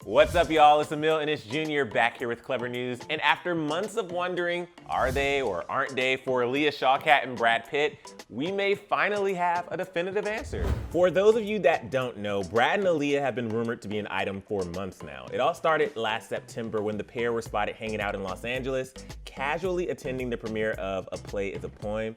What's up, y'all? It's Emile Ennis Jr. back here with Clevver News. And after months of wondering, are they or aren't they for Alia, Shawkat, and Brad Pitt, we may finally have a definitive answer. For those of you that don't know, Brad and Alia have been rumored to be an item for months now. It all started last September when the pair were spotted hanging out in Los Angeles, casually attending the premiere of A Play is a Poem.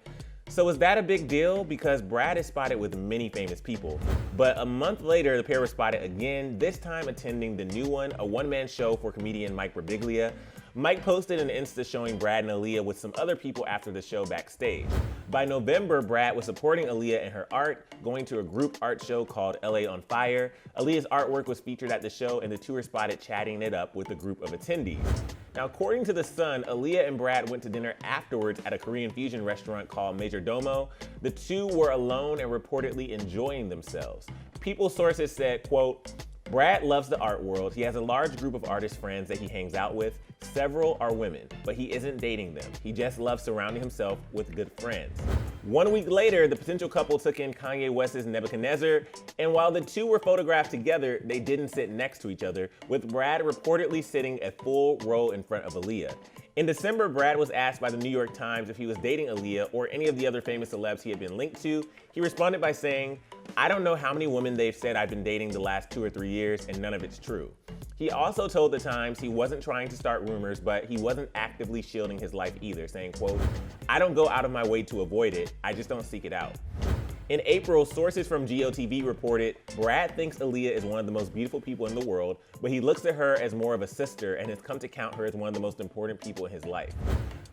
So is that a big deal? Because Brad is spotted with many famous people. But a month later, the pair were spotted again, this time attending The New One, a one-man show for comedian Mike Birbiglia. Mike posted an Insta showing Brad and Alia with some other people after the show backstage. By November, Brad was supporting Alia in her art, going to a group art show called LA on Fire. Alia's artwork was featured at the show, and the two were spotted chatting it up with a group of attendees. Now, according to Sussan, Alia and Brad went to dinner afterwards at a Korean fusion restaurant called Majordomo. The two were alone and reportedly enjoying themselves. People sources said, quote, Brad loves the art world. He has a large group of artist friends that he hangs out with. Several are women, but he isn't dating them. He just loves surrounding himself with good friends. 1 week later, the potential couple took in Kanye West's Nebuchadnezzar, and while the two were photographed together, they didn't sit next to each other, with Brad reportedly sitting a full row in front of Alia. In December, Brad was asked by the New York Times if he was dating Alia or any of the other famous celebs he had been linked to. He responded by saying, I don't know how many women they've said I've been dating the last 2 or 3 years, and none of it's true. He also told the Times he wasn't trying to start rumors, but he wasn't actively shielding his life either, saying, quote, I don't go out of my way to avoid it, I just don't seek it out. In April, sources from GOTV reported, Brad thinks Alia is one of the most beautiful people in the world, but he looks at her as more of a sister and has come to count her as one of the most important people in his life.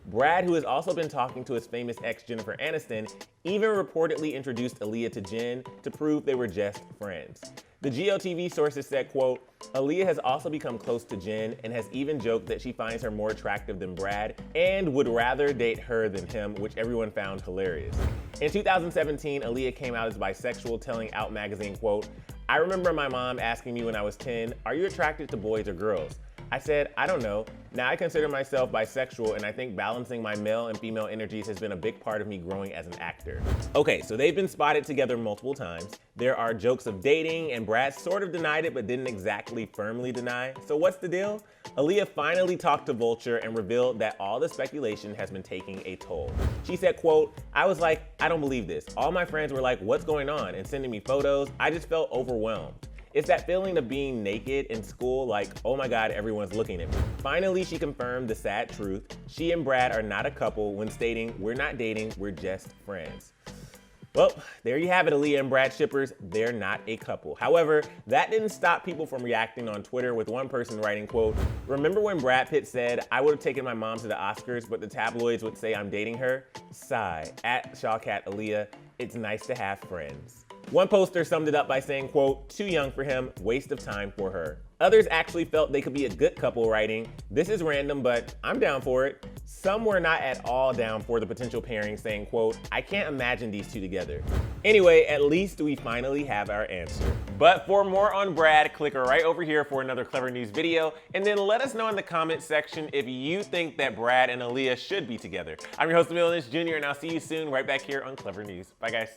Brad, who has also been talking to his famous ex Jennifer Aniston, even reportedly introduced Alia to Jen to prove they were just friends. The GOTV sources said, quote, Alia has also become close to Jen and has even joked that she finds her more attractive than Brad and would rather date her than him, which everyone found hilarious. In 2017, Alia came out as bisexual, telling Out magazine, quote, I remember my mom asking me when I was 10, are you attracted to boys or girls? I said, I don't know. Now I consider myself bisexual, and I think balancing my male and female energies has been a big part of me growing as an actor. Okay, so they've been spotted together multiple times. There are jokes of dating, and Brad sort of denied it, but didn't exactly firmly deny. So what's the deal? Alia finally talked to Vulture and revealed that all the speculation has been taking a toll. She said, quote, I was like, I don't believe this. All my friends were like, what's going on? And sending me photos. I just felt overwhelmed. It's that feeling of being naked in school, like, oh my God, everyone's looking at me. Finally, she confirmed the sad truth. She and Brad are not a couple when stating, we're not dating, we're just friends. Well, there you have it, Alia and Brad shippers, they're not a couple. However, that didn't stop people from reacting on Twitter, with one person writing, quote, remember when Brad Pitt said, I would have taken my mom to the Oscars, but the tabloids would say I'm dating her? Sigh. At Shawkat Alia, it's nice to have friends. One poster summed it up by saying, quote, too young for him, waste of time for her. Others actually felt they could be a good couple, writing, this is random, but I'm down for it. Some were not at all down for the potential pairing, saying, quote, I can't imagine these two together. Anyway, at least we finally have our answer. But for more on Brad, click right over here for another Clevver News video, and then let us know in the comments section if you think that Brad and Alia should be together. I'm your host, Emile Ennis Jr., and I'll see you soon right back here on Clevver News. Bye, guys.